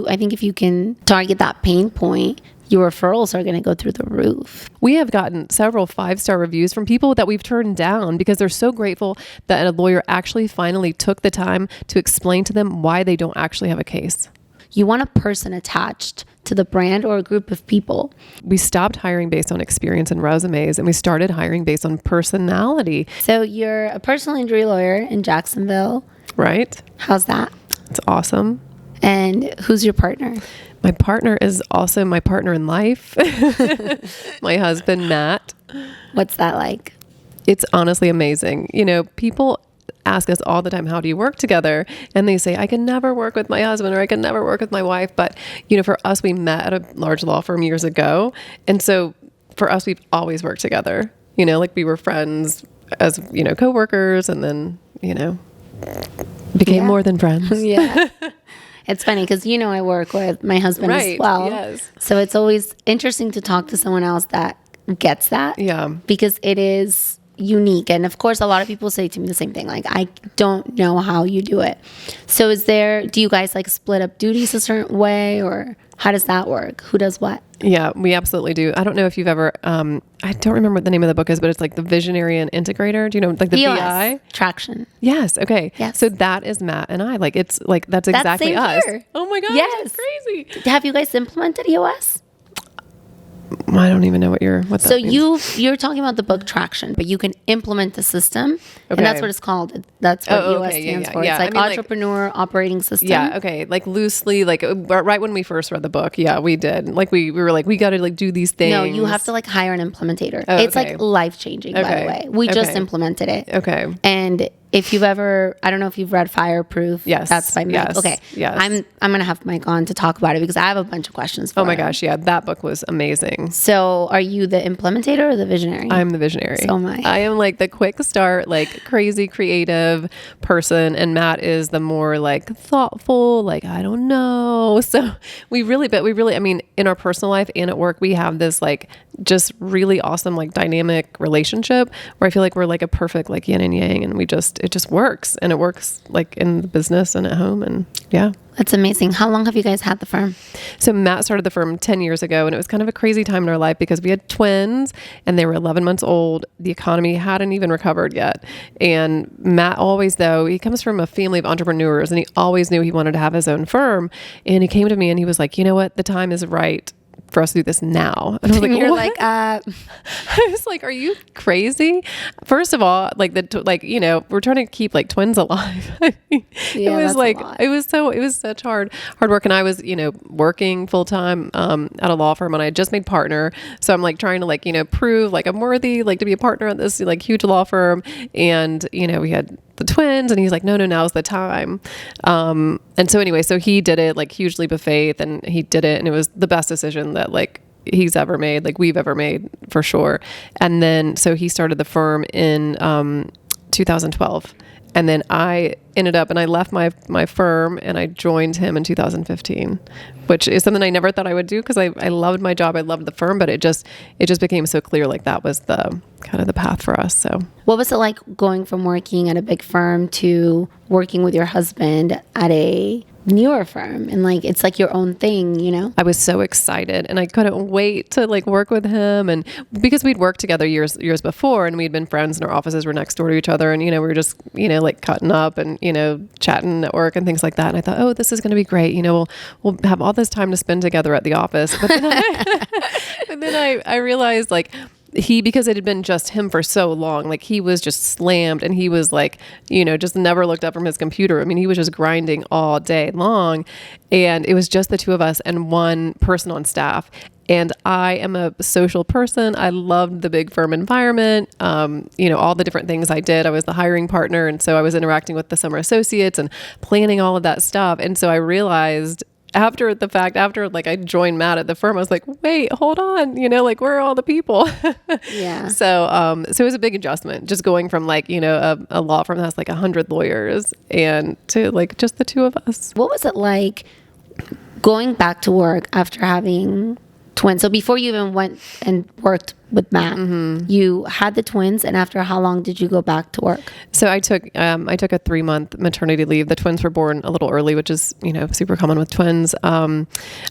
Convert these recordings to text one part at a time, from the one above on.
I think if you can target that pain point, your referrals are going to go through the roof. We have gotten several 5-star reviews from people that we've turned down because they're so grateful that a lawyer actually finally took the time to explain to them why they don't actually have a case. You want a person attached to the brand or a group of people. We stopped hiring based on experience and resumes, and we started hiring based on personality. So you're a personal injury lawyer in Jacksonville. Right? How's that? It's awesome. And who's your partner? My partner is also my partner in life. My husband, Matt. What's that like? It's honestly amazing. You know, people ask us all the time, how do you work together? And they say, I can never work with my husband or I can never work with my wife. But, you know, for us, we met at a large law firm years ago. And so for us, we've always worked together. You know, like we were friends as, you know, coworkers, and then, you know, became more than friends. Yeah. It's funny because, you know, I work with my husband as well. Yes. So it's always interesting to talk to someone else that gets that. Yeah. Because it is unique. And of course, a lot of people say to me the same thing. Like, I don't know how you do it. So do you guys like split up duties a certain way, or how does that work? Who does what? Yeah, we absolutely do. I don't know if you've ever, I don't remember what the name of the book is, but it's like the Visionary and Integrator. Do you know, like the VI? Traction. Yes. Okay. Yes. So that is Matt and I. Like, it's like, that's exactly same us. here. Oh my gosh. Yes. That's crazy. Have you guys implemented EOS? I don't even know what that means. You're talking about the book Traction, but you can implement the system, and that's what it's called. That's what EOS stands for. Yeah. It's like Entrepreneur Operating System. Yeah. Okay. Like loosely, like right when we first read the book, yeah, we did. Like we were like, we got to like do these things. No, you have to like hire an implementator. Oh, it's like life changing. By the way, we just implemented it. Okay. And if you've ever, I don't know if you've read Fireproof. Yes. That's by Mike. Yes. Okay. Yes. I'm gonna have Mike on to talk about it because I have a bunch of questions for Oh my him. gosh. Yeah. That book was amazing. So are you the implementator or the visionary? I'm the visionary. So am I. I am like the quick start, like crazy creative person. And Matt is the more like thoughtful, like, I don't know. So we really, I mean, in our personal life and at work, we have this like just really awesome, like dynamic relationship where I feel like we're like a perfect like yin and yang, and it just works, and it works like in the business and at home. And yeah. That's amazing. How long have you guys had the firm? So Matt started the firm 10 years ago, and it was kind of a crazy time in our life because we had twins and they were 11 months old. The economy hadn't even recovered yet. And Matt always, though, he comes from a family of entrepreneurs, and he always knew he wanted to have his own firm. And he came to me and he was like, you know what? The time is right for us to do this now. And I was like, You're what? like, I was like, are you crazy? First of all, like you know, we're trying to keep like twins alive. I mean, it was like, it was such hard work. And I was, you know, working full time, at a law firm, and I had just made partner. So I'm like trying to like, you know, prove like I'm worthy, like to be a partner at this like huge law firm. And, you know, we had the twins, and he's like, no, now's the time. And so anyway, so he did it, like huge leap of faith, and he did it, and it was the best decision that like he's ever made, like we've ever made for sure. And then, so he started the firm in, 2012. And then I ended up, and I left my firm and I joined him in 2015, which is something I never thought I would do because I loved my job. I loved the firm, but it just became so clear like that was the kind of the path for us. So what was it like going from working at a big firm to working with your husband at a newer firm, and like it's like your own thing, you know? I was so excited, and I couldn't wait to like work with him, and because we'd worked together years before, and we'd been friends, and our offices were next door to each other, and you know, we were just, you know, like cutting up and, you know, chatting at work and things like that. And I thought, oh, this is going to be great, you know, we'll have all this time to spend together at the office. But then I realized like because it had been just him for so long, like he was just slammed, and he was like, you know, just never looked up from his computer. I mean, he was just grinding all day long, and it was just the two of us and one person on staff. And I am a social person. I loved the big firm environment. You know, all the different things I did. I was the hiring partner. And so I was interacting with the summer associates and planning all of that stuff. And so I realized after like I joined Matt at the firm, I was like, wait, hold on, you know, like where are all the people? Yeah. So it was a big adjustment, just going from like, you know, a law firm that has like 100 lawyers and to like just the two of us. What was it like going back to work after having twins. So before you even went and worked with Matt, you had the twins, and after how long did you go back to work? So I took a 3-month maternity leave. The twins were born a little early, which is, super common with twins. I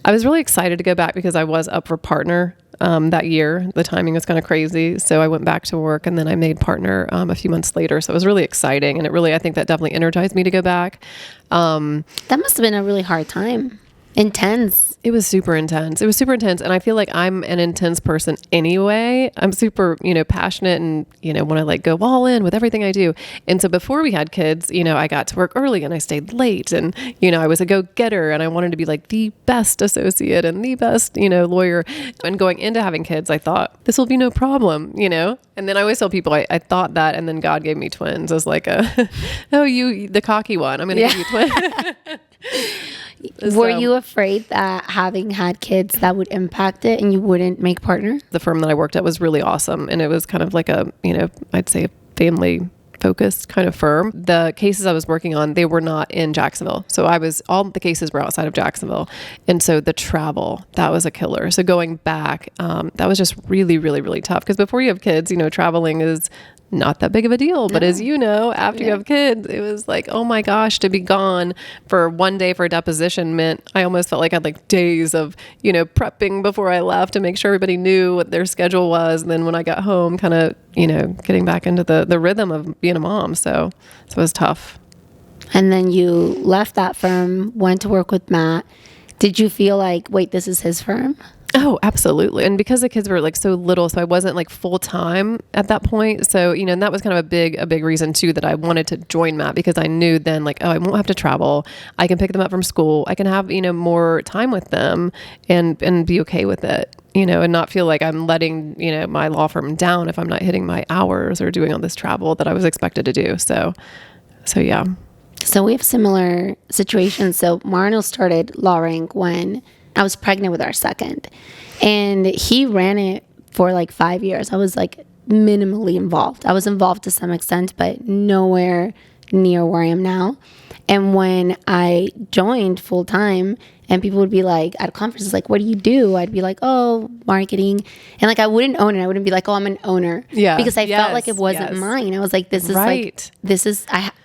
was really excited to go back because I was up for partner that year. The timing was kind of crazy. So I went back to work, and then I made partner a few months later. So it was really exciting. And I think that definitely energized me to go back. That must have been a really hard time. Intense. It was super intense. And I feel like I'm an intense person anyway. I'm super, passionate and, want to go all in with everything I do. And so before we had kids, I got to work early and I stayed late, and, I was a go-getter, and I wanted to be like the best associate and the best, lawyer. And going into having kids, I thought this will be no problem, And then I always tell people I thought that, and then God gave me twins as like you, the cocky one. I'm going to give you twins. Were you afraid that having had kids that would impact it and you wouldn't make partner? The firm that I worked at was really awesome, and it was kind of like a, I'd say a family focused kind of firm. The cases I was working on, they were not in Jacksonville. So all the cases were outside of Jacksonville. And so the travel, that was a killer. So going back, that was just really, really, really tough. Because before you have kids, traveling is not that big of a deal. But as you know, after you have kids, it was like, oh my gosh, to be gone for one day for a deposition meant I almost felt like I had days of, prepping before I left to make sure everybody knew what their schedule was. And then when I got home, kind of, getting back into the rhythm of being a mom. So it was tough. And then you left that firm, went to work with Matt. Did you feel like, wait, this is his firm? Oh, absolutely. And because the kids were so little, so I wasn't full time at that point. So, and that was kind of a big reason too, that I wanted to join Matt, because I knew then I won't have to travel. I can pick them up from school. I can have, more time with them and be okay with it, and not feel like I'm letting, my law firm down if I'm not hitting my hours or doing all this travel that I was expected to do. So yeah. So we have similar situations. So Marno started Law Rank when I was pregnant with our second, and he ran it for 5 years. I was minimally involved. I was involved to some extent, but nowhere near where I am now. And when I joined full time, and people would be at conferences, what do you do? I'd be oh, marketing. And I wouldn't own it. I wouldn't be oh, I'm an owner. Yeah. Because I felt like it wasn't mine. I was this is right.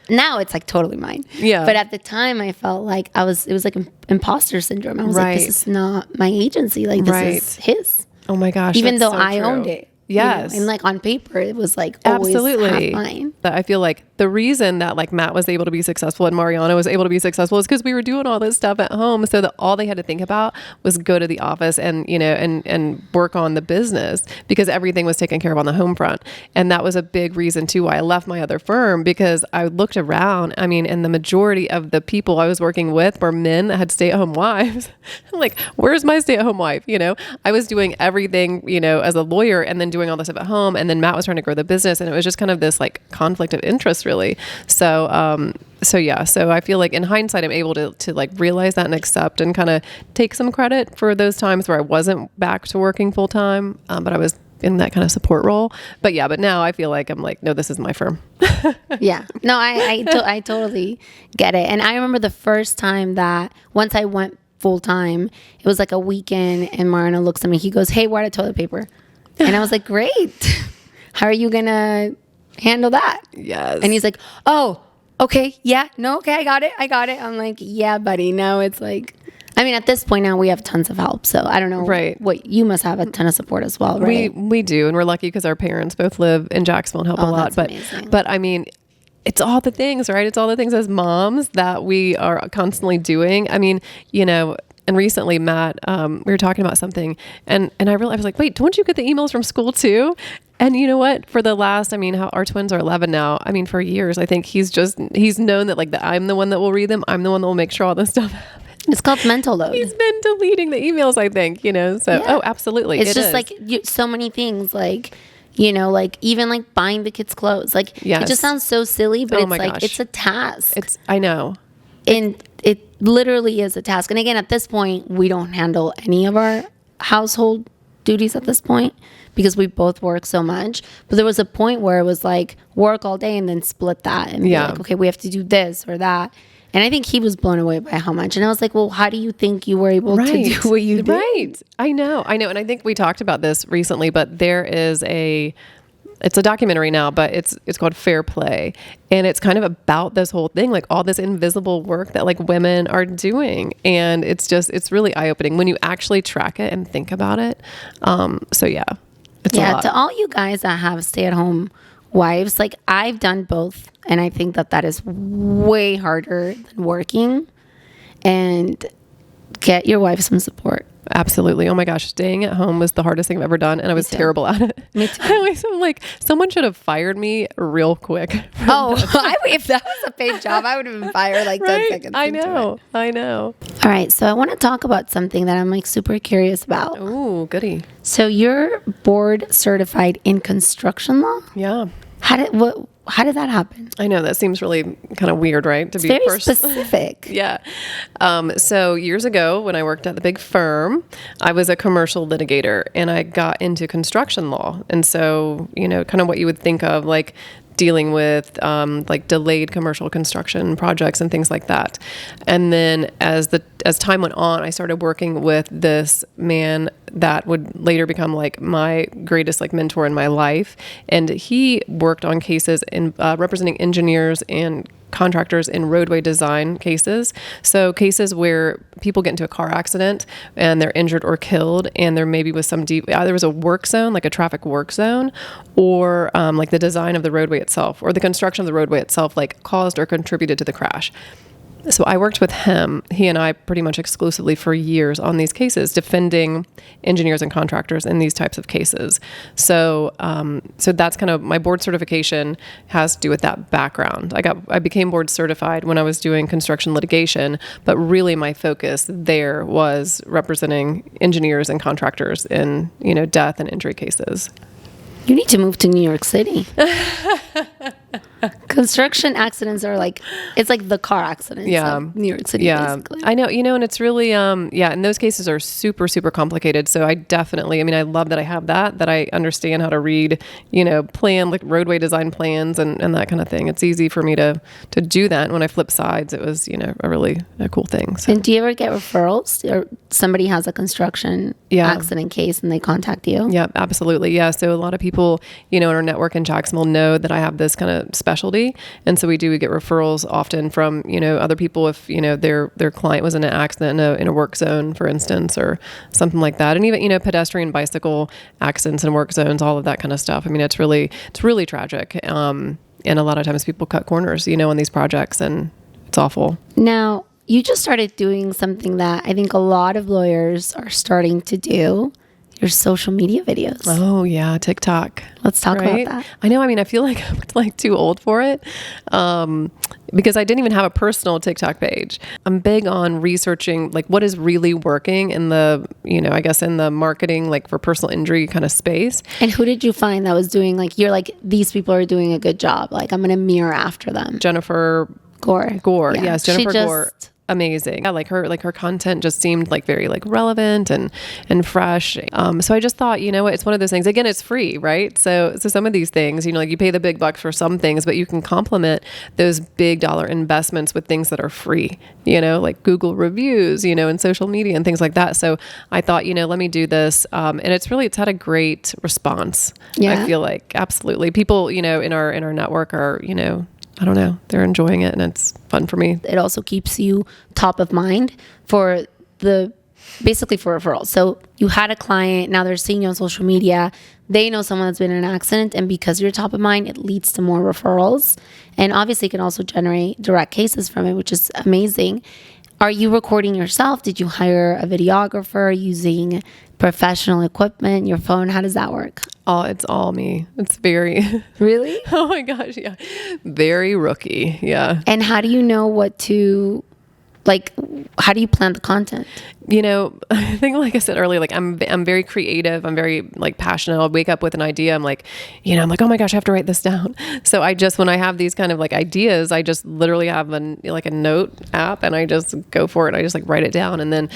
Now it's totally mine. Yeah. But at the time I felt it was imposter syndrome. I was this is not my agency. This is his. Oh my gosh. Even though so I true. owned it. Yes. And on paper, it was always absolutely half mine. But I feel like the reason that Matt was able to be successful and Mariana was able to be successful is because we were doing all this stuff at home. So that all they had to think about was go to the office and, and work on the business, because everything was taken care of on the home front. And that was a big reason too why I left my other firm, because I looked around, and the majority of the people I was working with were men that had stay-at-home wives. I'm where's my stay-at-home wife? I was doing everything, as a lawyer, and then doing all this stuff at home, and then Matt was trying to grow the business, and it was just kind of this conflict of interest, really. So I feel like in hindsight, I'm able to realize that and accept and kind of take some credit for those times where I wasn't back to working full time, but I was in that kind of support role. But now I feel like I'm no, this is my firm. Yeah, no, I totally get it. And I remember the first time that once I went full time, it was a weekend, and Marna looks at me. He goes, "Hey, where are the toilet paper?" And I was great. How are you going to handle that? Yes. And he's oh, okay. Yeah. No, okay. I got it. I'm yeah, buddy. No, it's at this point now we have tons of help. So I don't know. Right. What you must have a ton of support as well, right? We do. And we're lucky because our parents both live in Jacksonville and help a lot. But amazing. But it's all the things, right? It's all the things as moms that we are constantly doing. And recently, Matt, we were talking about something, and I realized, I was wait, don't you get the emails from school too? And you know what? For the last, how our twins are 11 now. For years, I think he's known that I'm the one that will read them. I'm the one that will make sure all this stuff happens. It's called mental load. He's been deleting the emails, I think, So, yeah. Oh, absolutely. It's just so many things, even buying the kids' clothes. Yes. It just sounds so silly, but it's a task. I know. And it literally is a task. And again, at this point, we don't handle any of our household duties at this point because we both work so much. But there was a point where it was work all day and then split that and be okay, we have to do this or that. And I think he was blown away by how much. And I was like, well, how do you think you were able to do what you did? Right. I know. And I think we talked about this recently, but there is it's a documentary now, but it's called Fair Play. And it's kind of about this whole thing, like all this invisible work that like women are doing. And it's really eye-opening when you actually track it and think about it. So yeah, it's a lot. To all you guys that have stay-at-home wives, like I've done both. And I think that is way harder than working. And get your wife some support. Absolutely. Oh my gosh. Staying at home was the hardest thing I've ever done. And I was terrible at it. Me too. I'm like, someone should have fired me real quick. If that was a paid job, I would have been fired like 10 seconds. I know. All right. So I want to talk about something that I'm like super curious about. Ooh, goody. So you're board certified in construction law? Yeah. How did that happen? I know that seems really kind of weird, right? To be very specific. Yeah. So years ago when I worked at the big firm, I was a commercial litigator and I got into construction law. And so, kind of what you would think of like dealing with like delayed commercial construction projects and things like that. And then as time went on, I started working with this man that would later become like my greatest like mentor in my life. And he worked on cases in representing engineers and contractors in roadway design cases. So cases where people get into a car accident and they're injured or killed, and there maybe was either was a work zone, like a traffic work zone, or like the design of the roadway itself, or the construction of the roadway itself, like caused or contributed to the crash. So I worked with him, he and I pretty much exclusively for years on these cases, defending engineers and contractors in these types of cases. So that's kind of my board certification has to do with that background. I became board certified when I was doing construction litigation, but really my focus there was representing engineers and contractors in, death and injury cases. You need to move to New York City. Construction accidents are like, it's like the car accidents of New York City, basically. I know, and it's really, and those cases are super, super complicated. So I love that I have that I understand how to read, plan, like roadway design plans and that kind of thing. It's easy for me to do that. And when I flip sides, it was, a cool thing. So. And do you ever get referrals or somebody has a construction accident case and they contact you? Yeah, absolutely. Yeah. So a lot of people, in our network in Jacksonville know that I have this kind of specialty. And so we get referrals often from, other people if, their client was in an accident in a work zone, for instance, or something like that. And even, pedestrian bicycle accidents in work zones, all of that kind of stuff. It's really tragic. And a lot of times people cut corners, on these projects, and it's awful. Now, you just started doing something that I think a lot of lawyers are starting to do. Your social media videos. Oh yeah, TikTok. Let's talk about that. I know. I feel like I'm like too old for it because I didn't even have a personal TikTok page. I'm big on researching like what is really working in the, I guess in the marketing, like for personal injury kind of space. And who did you find that was doing like, you're like, these people are doing a good job. Like I'm going to mirror after them. Jennifer Gore. Yeah. Yes. Jennifer Gore. Amazing. Yeah, like her content just seemed like very like relevant and fresh. So I just thought, it's one of those things. Again, it's free, right? So some of these things, like you pay the big bucks for some things, but you can complement those big dollar investments with things that are free, like Google reviews, and social media and things like that. So I thought, let me do this. And it's had a great response. Yeah. I feel like absolutely. People, in our network are, I don't know, they're enjoying it and it's fun for me. It also keeps you top of mind for referrals. So you had a client, now they're seeing you on social media, they know someone that's been in an accident, and because you're top of mind, it leads to more referrals. And obviously it can also generate direct cases from it, which is amazing. Are you recording yourself? Did you hire a videographer using professional equipment, your phone? How does that work? Oh, it's all me. It's very... Really? Oh my gosh, yeah. Very rookie, yeah. And how do you know what to... Like, how do you plan the content? I think, like I said earlier, like I'm very creative. I'm very like passionate. I'll wake up with an idea. I'm like, I'm like, oh my gosh, I have to write this down. So when I have these kind of like ideas, I just literally have a note app and I just go for it. I just like write it down. And then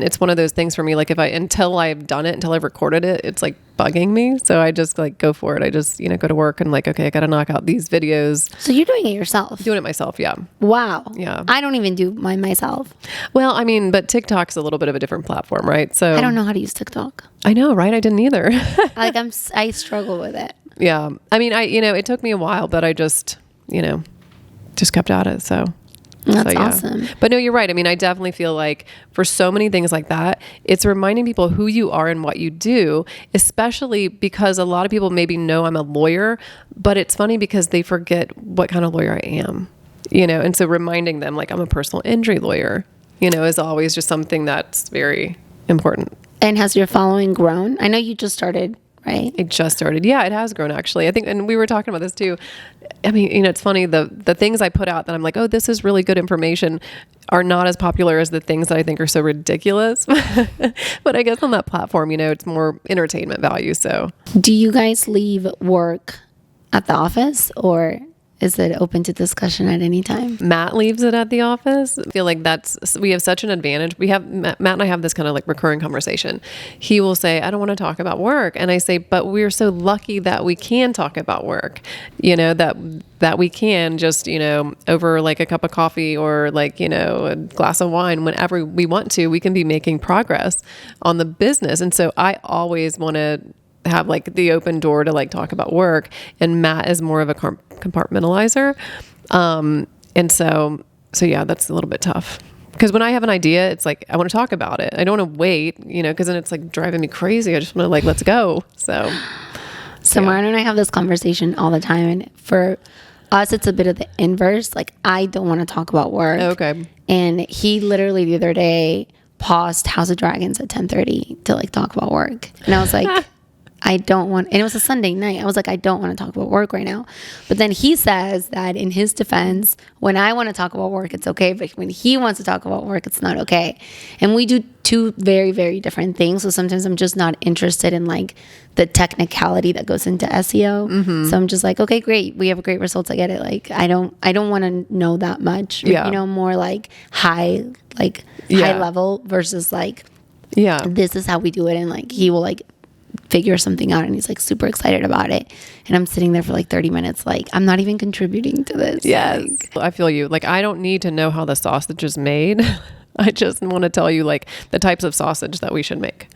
it's one of those things for me, like until I've done it, until I've recorded it, it's like bugging me. So I just like go for it. I just, go to work and like, okay, I got to knock out these videos. So you're doing it yourself? Doing it myself. Yeah. Wow. Yeah. I don't even do mine myself. Well, I mean, but TikTok's a little bit of a different platform, right? So I don't know how to use TikTok. I know, right? I didn't either. Like I struggle with it. Yeah. I mean, it took me a while, but I just kept at it. So That's yeah. awesome. But no, you're right. I mean, I definitely feel like for so many things like that, it's reminding people who you are and what you do, especially because a lot of people maybe know I'm a lawyer, but it's funny because they forget what kind of lawyer I am, and so reminding them like I'm a personal injury lawyer, is always just something that's very important. And has your following grown? I know you just started, right? It just started. Yeah, it has grown actually. I think, and we were talking about this too. I mean, it's funny, the things I put out that I'm like, oh, this is really good information are not as popular as the things that I think are so ridiculous. But I guess on that platform, it's more entertainment value. So Do you guys leave work at the office, or is it open to discussion at any time? Matt leaves it at the office. I feel like we have such an advantage. Matt and I have this kind of like recurring conversation. He will say, I don't want to talk about work. And I say, but we're so lucky that we can talk about work, that we can just, over like a cup of coffee or like, a glass of wine, whenever we want to, we can be making progress on the business. And so I always want to have like the open door to like talk about work, and Matt is more of a compartmentalizer. And so yeah, that's a little bit tough because when I have an idea, it's like, I want to talk about it. I don't want to wait, cause then it's like driving me crazy. I just want to like, let's go. So Martin and I have this conversation all the time, and for us, it's a bit of the inverse. Like, I don't want to talk about work. Okay. And he literally the other day paused House of Dragons at 10:30 to like talk about work. And I was like, I don't want, and it was a Sunday night. I was like, I don't want to talk about work right now. But then he says that in his defense, when I want to talk about work, it's okay. But when he wants to talk about work, it's not okay. And we do two very, very different things. So sometimes I'm just not interested in like the technicality that goes into SEO. Mm-hmm. So I'm just like, okay, great. We have great results. I get it. Like, I don't want to know that much, more like high level versus like, this is how we do it. And like, he will like figure something out, and he's like super excited about it, and I'm sitting there for like 30 minutes like, I'm not even contributing to this. Yes. I feel you. Like, I don't need to know how the sausage is made. I just want to tell you like the types of sausage that we should make.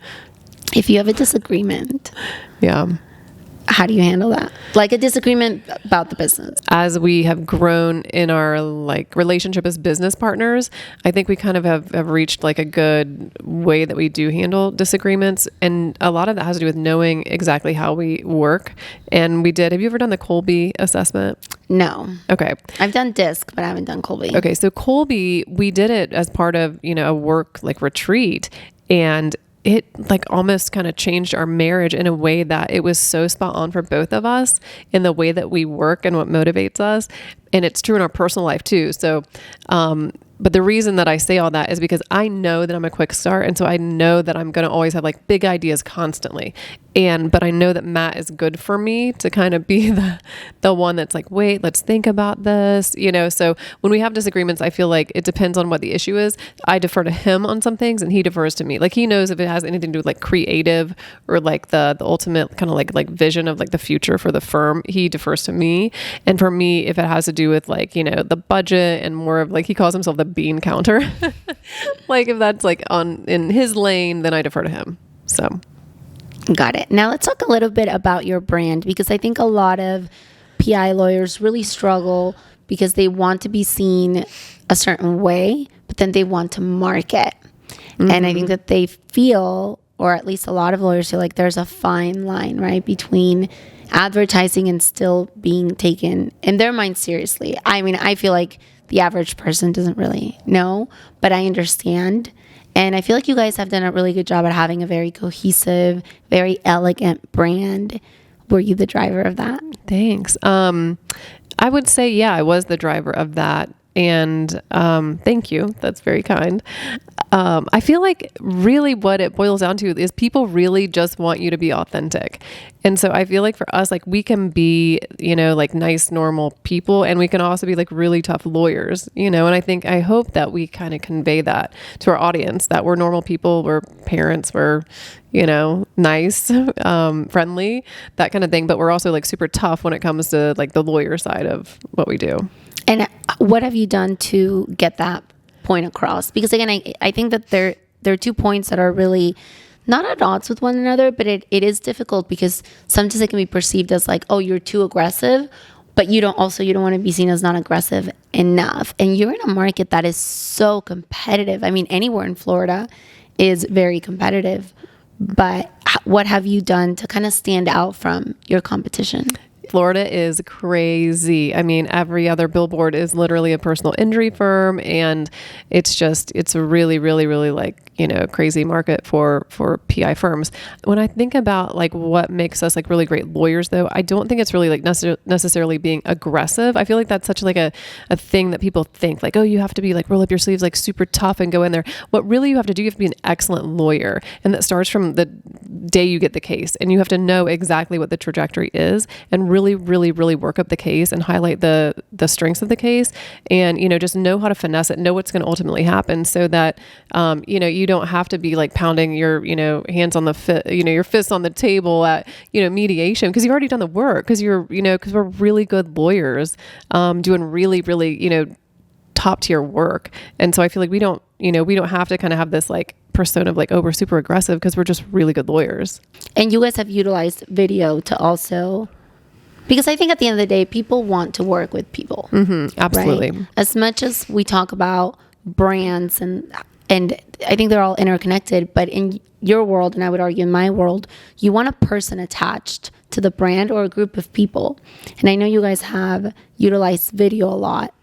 If you have a disagreement, how do you handle that? Like a disagreement about the business. As we have grown in our like relationship as business partners, I think we kind of have reached like a good way that we do handle disagreements. And a lot of that has to do with knowing exactly how we work. And have you ever done the Colby assessment? No. Okay. I've done DISC, but I haven't done Colby. Okay. So Colby, we did it as part of, a work like retreat, and it like almost kind of changed our marriage in a way that it was so spot on for both of us in the way that we work and what motivates us. And it's true in our personal life too. So, but the reason that I say all that is because I know that I'm a quick start. And so I know that I'm going to always have like big ideas constantly. But I know that Matt is good for me to kind of be the one that's like, wait, let's think about this, so when we have disagreements, I feel like it depends on what the issue is. I defer to him on some things and he defers to me. Like, he knows if it has anything to do with like creative or like the ultimate kind of like vision of like the future for the firm, he defers to me. And for me, if it has to do with like, the budget and more of like, he calls himself the bean counter. Like if that's like in his lane, then I defer to him. So. Got it. Now let's talk a little bit about your brand, because I think a lot of PI lawyers really struggle because they want to be seen a certain way, but then they want to market. Mm-hmm. And I think that they feel, or at least a lot of lawyers feel like there's a fine line, right, between advertising and still being taken in their mind seriously. I mean, I feel like the average person doesn't really know, but I understand. And I feel like you guys have done a really good job at having a very cohesive, very elegant brand. Were you the driver of that? Thanks. I would say, I was the driver of that. And thank you. That's very kind. I feel like really what it boils down to is people really just want you to be authentic. And so I feel like for us, like we can be, like nice, normal people, and we can also be like really tough lawyers, and I hope that we kind of convey that to our audience, that we're normal people, we're parents, we're, nice, friendly, that kind of thing. But we're also like super tough when it comes to like the lawyer side of what we do. And what have you done to get that point across? Because again, I think that there are 2 points that are really not at odds with one another, but it is difficult because sometimes it can be perceived as like, oh, you're too aggressive, but you don't want to be seen as not aggressive enough. And you're in a market that is so competitive. I mean, anywhere in Florida is very competitive, but what have you done to kind of stand out from your competition? Florida is crazy. I mean, every other billboard is literally a personal injury firm, and it's a really, really, really like, crazy market for PI firms. When I think about like what makes us like really great lawyers though, I don't think it's really like necessarily being aggressive. I feel like that's such like a thing that people think like, oh, you have to be like roll up your sleeves, like super tough and go in there. What really you have to do, you have to be an excellent lawyer. And that starts from the day you get the case, and you have to know exactly what the trajectory is and really, really, really work up the case and highlight the strengths of the case, and, just know how to finesse it, know what's going to ultimately happen, so that, you don't have to be like pounding your, hands on the, your fists on the table at, mediation, because you've already done the work, because because we're really good lawyers, doing really, really, top tier work. And so I feel like we don't have to kind of have this like persona of like, oh, we're super aggressive, because we're just really good lawyers. And you guys have utilized video to also, because I think at the end of the day, people want to work with people. Mm-hmm, absolutely. Right? As much as we talk about brands and I think they're all interconnected, but in your world, and I would argue in my world, you want a person attached to the brand or a group of people. And I know you guys have utilized video a lot.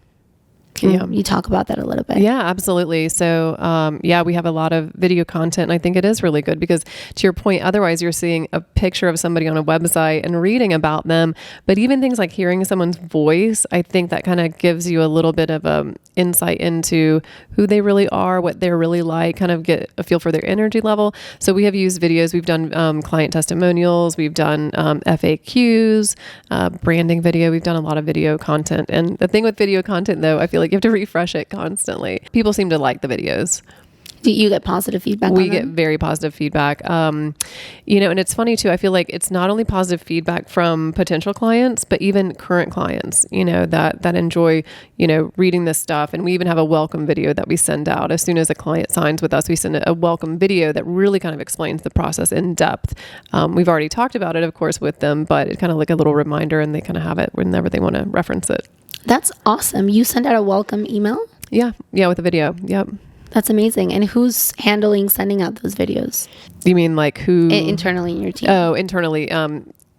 Can you talk about that a little bit? Yeah, absolutely. So, we have a lot of video content, and I think it is really good because, to your point, otherwise you're seeing a picture of somebody on a website and reading about them. But even things like hearing someone's voice, I think that kind of gives you a little bit of insight into who they really are, what they're really like, kind of get a feel for their energy level. So we have used videos. We've done client testimonials. We've done FAQs, branding video. We've done a lot of video content. And the thing with video content, though, I feel like you have to refresh it constantly. People seem to like the videos. Do you get positive feedback? We get very positive feedback. And it's funny too. I feel like it's not only positive feedback from potential clients, but even current clients, that enjoy, reading this stuff. And we even have a welcome video that we send out as soon as a client signs with us. We send a welcome video that really kind of explains the process in depth. We've already talked about it, of course, with them, but it's kind of like a little reminder, and they kind of have it whenever they want to reference it. That's awesome. You send out a welcome email? Yeah, with a video. Yep. That's amazing. And who's handling sending out those videos? You mean like who? Internally in your team. Oh, internally.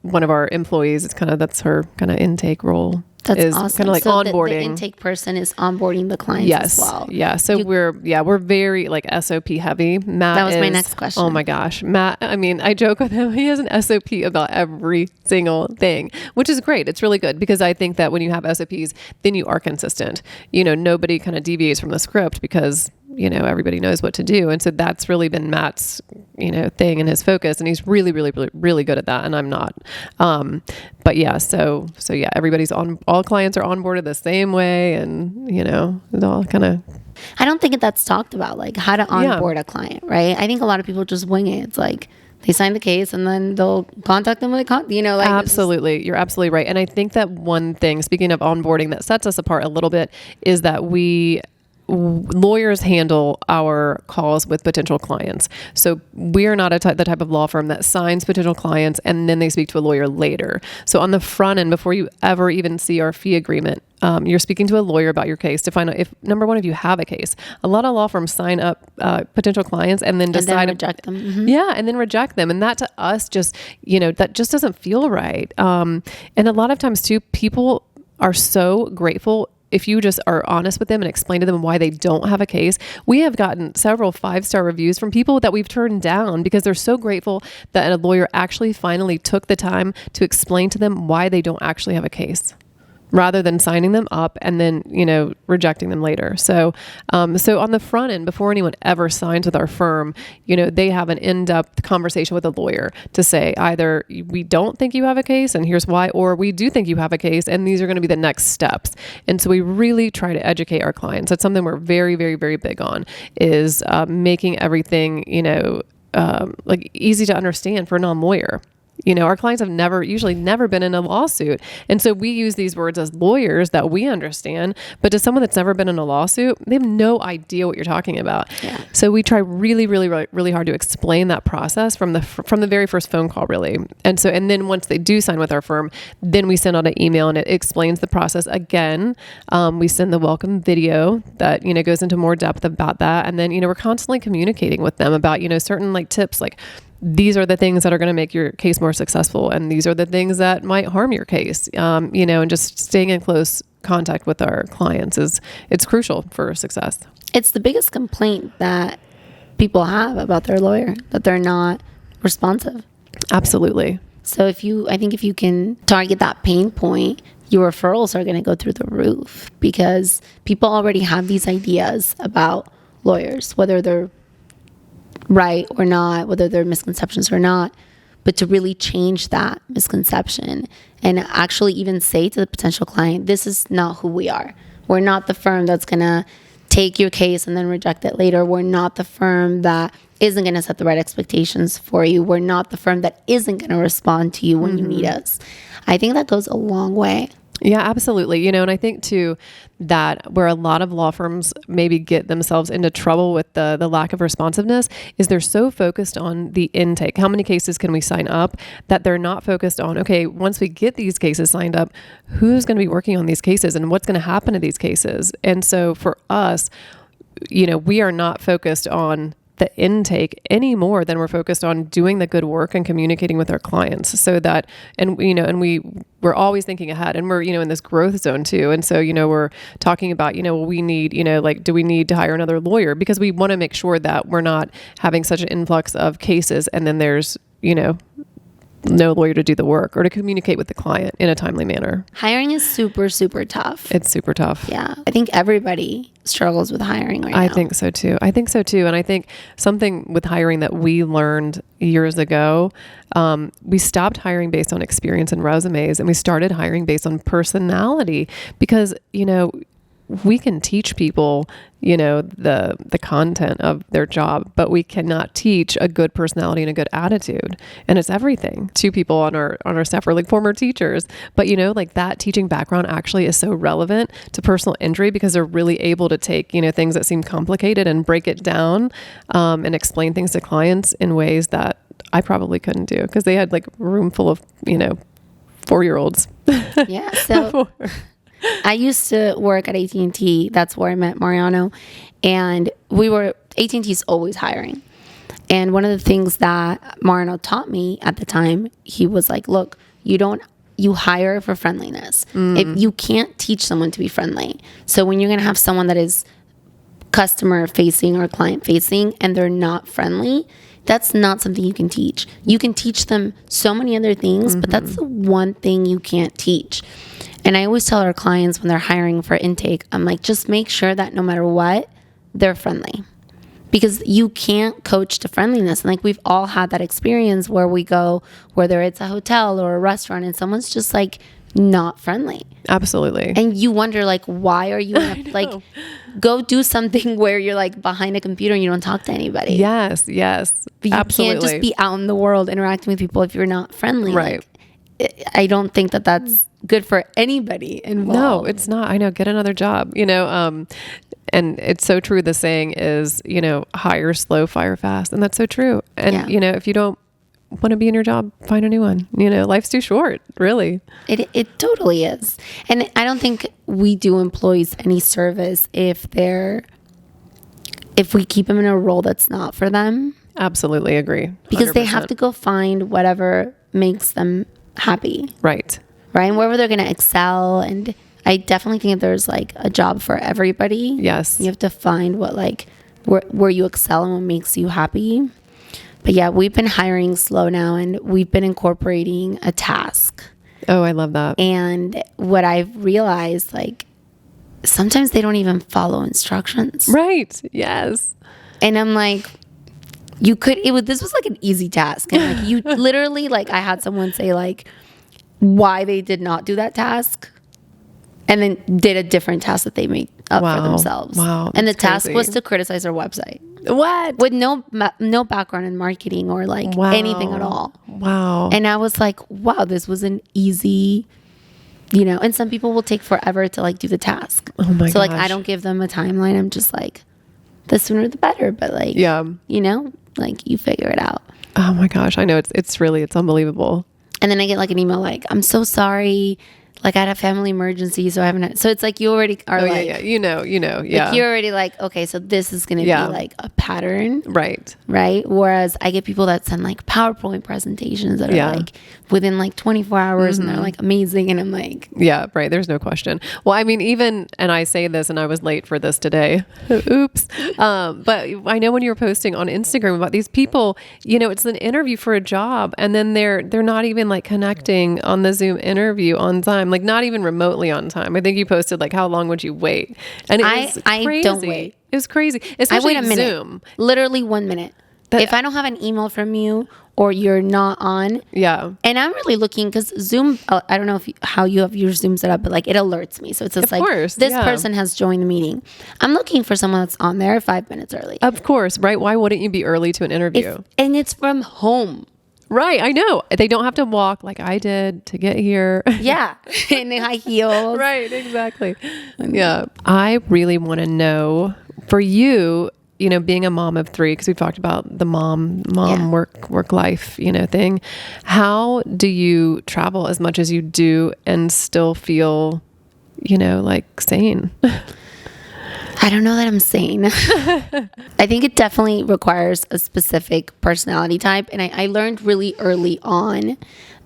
One of our employees, that's her kind of intake role. That's awesome. Kind of like so onboarding. The intake person is onboarding the clients as well. Yeah. So we're very like SOP heavy. Matt, that was my next question. Oh my gosh. Matt, I mean, I joke with him. He has an SOP about every single thing, which is great. It's really good because I think that when you have SOPs, then you are consistent. Nobody kind of deviates from the script because everybody knows what to do. And so that's really been Matt's, thing and his focus. And he's really, really, really, really good at that. And I'm not. But yeah, so yeah, everybody's all clients are onboarded the same way. And, it's all kind of. I don't think that's talked about, like how to onboard a client, right? I think a lot of people just wing it. It's like they sign the case and then they'll contact them when they like. Absolutely. You're absolutely right. And I think that one thing, speaking of onboarding, that sets us apart a little bit is that lawyers handle our calls with potential clients. So we are not the type of law firm that signs potential clients and then they speak to a lawyer later. So on the front end, before you ever even see our fee agreement, you're speaking to a lawyer about your case to find out if, number one, if you have a case. A lot of law firms sign up potential clients and then decide to reject them. Mm-hmm. Yeah, and then reject them. And that to us just, that just doesn't feel right. And a lot of times too, people are so grateful if you just are honest with them and explain to them why they don't have a case. We have gotten several 5-star reviews from people that we've turned down because they're so grateful that a lawyer actually finally took the time to explain to them why they don't actually have a case. rather than signing them up and then, rejecting them later. So so on the front end, before anyone ever signs with our firm, they have an in-depth conversation with a lawyer to say either we don't think you have a case and here's why, or we do think you have a case and these are going to be the next steps. And so we really try to educate our clients. That's something we're very, very, very big on, is making everything, like easy to understand for a non-lawyer. Our clients have usually never been in a lawsuit. And so we use these words as lawyers that we understand, but to someone that's never been in a lawsuit, they have no idea what you're talking about. Yeah. So we try really, really, really, really hard to explain that process from the very first phone call, really. And then once they do sign with our firm, then we send out an email and it explains the process again. We send the welcome video that, goes into more depth about that. And then, we're constantly communicating with them about, certain like tips, like, these are the things that are going to make your case more successful. And these are the things that might harm your case, and just staying in close contact with our clients it's crucial for success. It's the biggest complaint that people have about their lawyer, that they're not responsive. Absolutely. So I think if you can target that pain point, your referrals are going to go through the roof, because people already have these ideas about lawyers, whether they're right or not, whether they're misconceptions or not, but to really change that misconception and actually even say to the potential client, this is not who we are. We're not the firm that's going to take your case and then reject it later. We're not the firm that isn't going to set the right expectations for you. We're not the firm that isn't going to respond to you when you need us. I think that goes a long way. Yeah, absolutely. And I think too that where a lot of law firms maybe get themselves into trouble with the lack of responsiveness is they're so focused on the intake. How many cases can we sign up, that they're not focused on, okay, once we get these cases signed up, who's going to be working on these cases and what's going to happen to these cases? And so for us, we are not focused on the intake any more than we're focused on doing the good work and communicating with our clients, so that, and we're always thinking ahead, and we're, in this growth zone too. And so, we're talking about, we need, do we need to hire another lawyer? Because we want to make sure that we're not having such an influx of cases and then there's, no lawyer to do the work or to communicate with the client in a timely manner. Hiring is super, super tough. It's super tough. Yeah. I think everybody struggles with hiring right now. I think so too. And I think something with hiring that we learned years ago, we stopped hiring based on experience and resumes, and we started hiring based on personality, because, we can teach people, the content of their job, but we cannot teach a good personality and a good attitude. And it's everything. 2 people on our staff are like former teachers, but like that teaching background actually is so relevant to personal injury, because they're really able to take, things that seem complicated and break it down, and explain things to clients in ways that I probably couldn't do, because they had like a room full of, 4-year-olds. Yeah. So I used to work at AT&T. That's where I met Mariano. And AT&T's always hiring. And one of the things that Mariano taught me at the time, he was like, look, you hire for friendliness. If you can't teach someone to be friendly. So when you're going to have someone that is customer facing or client facing and they're not friendly, that's not something you can teach. You can teach them so many other things, but that's the one thing you can't teach. And I always tell our clients when they're hiring for intake, I'm like, just make sure that no matter what, they're friendly. Because you can't coach to friendliness. And like, we've all had that experience where we go, whether it's a hotel or a restaurant, and someone's just like not friendly. Absolutely. And you wonder, like, why are you like, go do something where you're like behind a computer and you don't talk to anybody. Yes. But you Absolutely. can't just be out in the world interacting with people if you're not friendly. Right. Like, I don't think that that's good for anybody involved. No, it's not. I know. Get another job, and it's so true. The saying is, hire slow, fire fast. And that's so true. And, if you don't want to be in your job, find a new one. Life's too short, really. It totally is. And I don't think we do employees any service if we keep them in a role that's not for them. Absolutely agree. 100%. Because they have to go find whatever makes them happy. Right. And wherever they're going to excel. And I definitely think that there's like a job for everybody. Yes. You have to find what where you excel and what makes you happy. But yeah, we've been hiring slow now, and we've been incorporating a task. Oh, I love that. And what I've realized, like, sometimes they don't even follow instructions. Right. Yes. And I'm like, this was like an easy task. And like, you literally, like, I had someone say, like, why they did not do that task and then did a different task that they made up for themselves. Wow. And the That's task crazy. was to criticize our website What? with no background in marketing or like anything at all. Wow. And I was like, wow, this was an easy, and some people will take forever to like do the task. Oh my So like, gosh. I don't give them a timeline. I'm just like, the sooner the better. But like, Yeah. like you figure it out. Oh my gosh. I know it's unbelievable. And then I get like an email like, I'm so sorry. Like I had a family emergency, so I haven't. So it's like you already are like, yeah. You know. Yeah. like you're already like, okay, so this is going to be like a pattern. Right. Right. Whereas I get people that send like PowerPoint presentations that are like within like 24 hours and they're like amazing. And I'm like, yeah, right. There's no question. Well, I mean, and I say this and I was late for this today. Oops. But I know when you were posting on Instagram about these people, it's an interview for a job and then they're not even like connecting on the Zoom interview on time, like not even remotely on time. I think you posted like, how long would you wait? And it was crazy. I don't wait. It was crazy. I Especially wait a minute. Zoom. Literally 1 minute. If I don't have an email from you or you're not on. Yeah. And I'm really looking because Zoom, I don't know how you have your Zoom set up, but like it alerts me. So it says Of like, course, this yeah. person has joined the meeting. I'm looking for someone that's on there 5 minutes early. Of course, right? Why wouldn't you be early to an interview? And it's from home. Right, I know. They don't have to walk like I did to get here. Yeah. And the high heels. Right, exactly. Yeah. I really want to know for you, being a mom of 3, because we've talked about the mom work life, thing. How do you travel as much as you do and still feel, like sane? I don't know that I'm sane. I think it definitely requires a specific personality type. And I learned really early on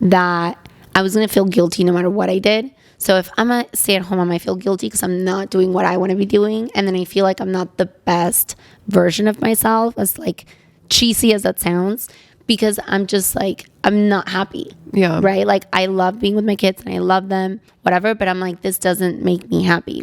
that I was going to feel guilty no matter what I did. So if I'm a stay at home, I might feel guilty because I'm not doing what I want to be doing. And then I feel like I'm not the best version of myself, as like cheesy as that sounds, because I'm just like, I'm not happy. Yeah. Right. Like I love being with my kids and I love them, whatever. But I'm like, this doesn't make me happy.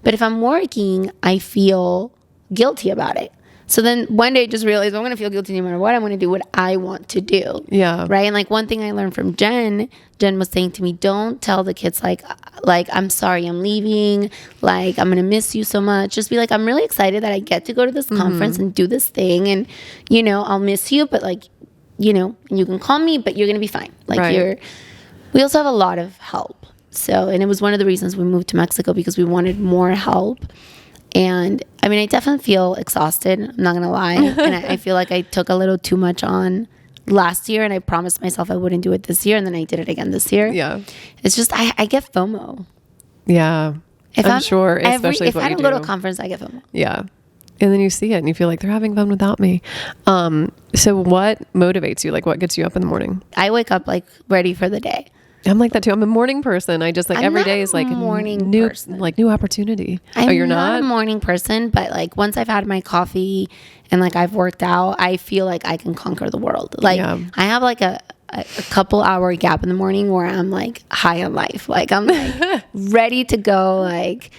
But if I'm working, I feel guilty about it. So then one day I just realized I'm going to feel guilty no matter what. I'm going to do what I want to do. Yeah. Right. And like one thing I learned from Jen was saying to me, don't tell the kids like, I'm sorry, I'm leaving. Like, I'm going to miss you so much. Just be like, I'm really excited that I get to go to this conference and do this thing. And, I'll miss you, but like, and you can call me, but you're going to be fine. Like right. We also have a lot of help. So, and it was one of the reasons we moved to Mexico because we wanted more help. And I mean, I definitely feel exhausted. I'm not going to lie. And I feel like I took a little too much on last year and I promised myself I wouldn't do it this year. And then I did it again this year. Yeah. It's just, I get FOMO. Yeah. I'm sure, especially if I don't go to a conference, I get FOMO. Yeah. And then you see it and you feel like they're having fun without me. So what motivates you? Like what gets you up in the morning? I wake up like ready for the day. I'm like that too. I'm a morning person. I just like every day is like a new opportunity. You're not a morning person, but like once I've had my coffee and like I've worked out, I feel like I can conquer the world. Like I have like a couple hour gap in the morning where I'm like high on life. Like I'm like ready to go. Like,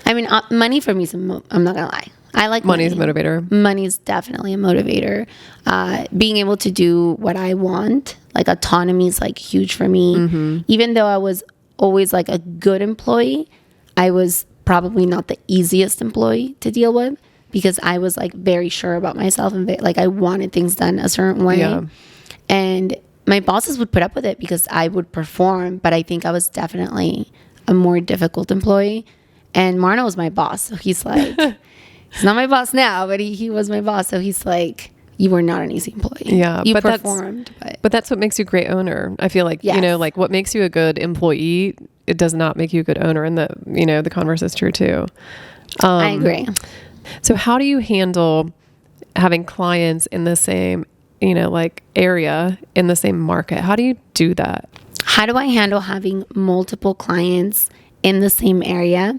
I mean, money for me, I'm not gonna lie. I like money's a motivator. Money's definitely a motivator. Being able to do what I want, like autonomy is like huge for me. Mm-hmm. Even though I was always like a good employee, I was probably not the easiest employee to deal with because I was like very sure about myself and like I wanted things done a certain way. Yeah. And my bosses would put up with it because I would perform, but I think I was definitely a more difficult employee. And Marno was my boss, so he's like... He's not my boss now, but he was my boss. So he's like, you were not an easy employee. Yeah. You performed. But that's what makes you a great owner. I feel like, yes. Like what makes you a good employee, it does not make you a good owner. And the converse is true too. I agree. So how do you handle having clients in the same, like area in the same market? How do you do that? How do I handle having multiple clients in the same area?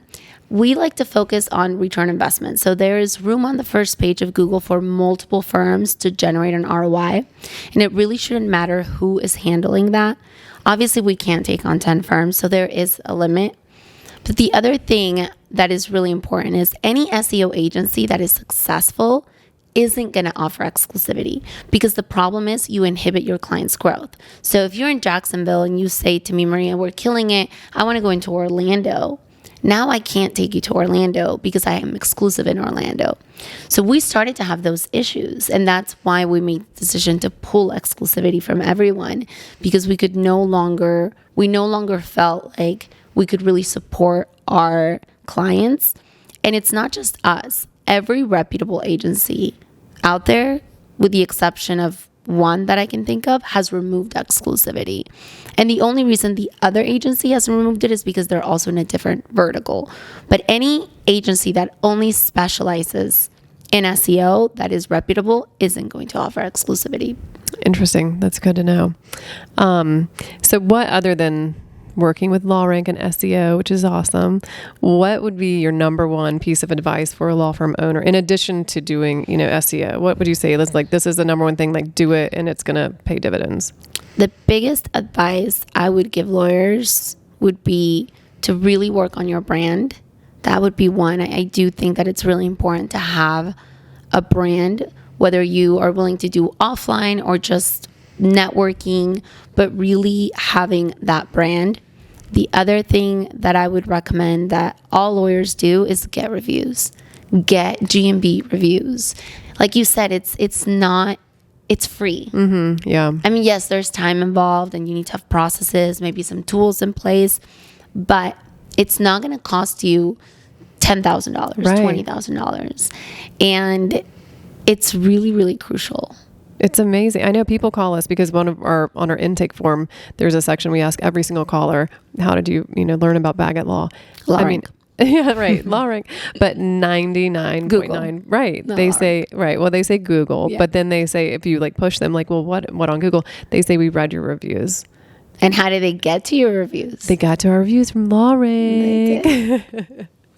We like to focus on return investment. So there is room on the first page of Google for multiple firms to generate an ROI. And it really shouldn't matter who is handling that. Obviously, we can't take on 10 firms, so there is a limit. But the other thing that is really important is any SEO agency that is successful isn't going to offer exclusivity, because the problem is you inhibit your client's growth. So if you're in Jacksonville and you say to me, Maria, we're killing it, I want to go into Orlando. Now I can't take you to Orlando because I am exclusive in Orlando. So we started to have those issues, and that's why we made the decision to pull exclusivity from everyone, because we no longer felt like we could really support our clients. And it's not just us. Every reputable agency out there, with the exception of one that I can think of, has removed exclusivity. And the only reason the other agency has removed it is because they're also in a different vertical. But any agency that only specializes in SEO that is reputable isn't going to offer exclusivity. Interesting. That's good to know. So what, other than working with LawRank and SEO, which is awesome, what would be your number one piece of advice for a law firm owner in addition to doing, SEO? What would you say? This is the number one thing, like do it and it's going to pay dividends. The biggest advice I would give lawyers would be to really work on your brand. That would be one. I do think that it's really important to have a brand, whether you are willing to do offline or just networking, but really having that brand. The other thing that I would recommend that all lawyers do is get reviews. Get GMB reviews. Like you said, it's free. Mm-hmm. Yeah. I mean, yes, there's time involved and you need to have processes, maybe some tools in place, but it's not going to cost you $10,000, right. $20,000. And it's really, really crucial. It's amazing. I know people call us because on our intake form, there's a section we ask every single caller, how did you learn about Baggett Law? LawRank. I mean, yeah, right. LawRank. But 99.9, right. No, they LawRank. say, right. Well, they say Google, Yeah. but then they say, if you push them, well, what on Google? They say, we read your reviews. And how did they get to your reviews? They got to our reviews from LawRank.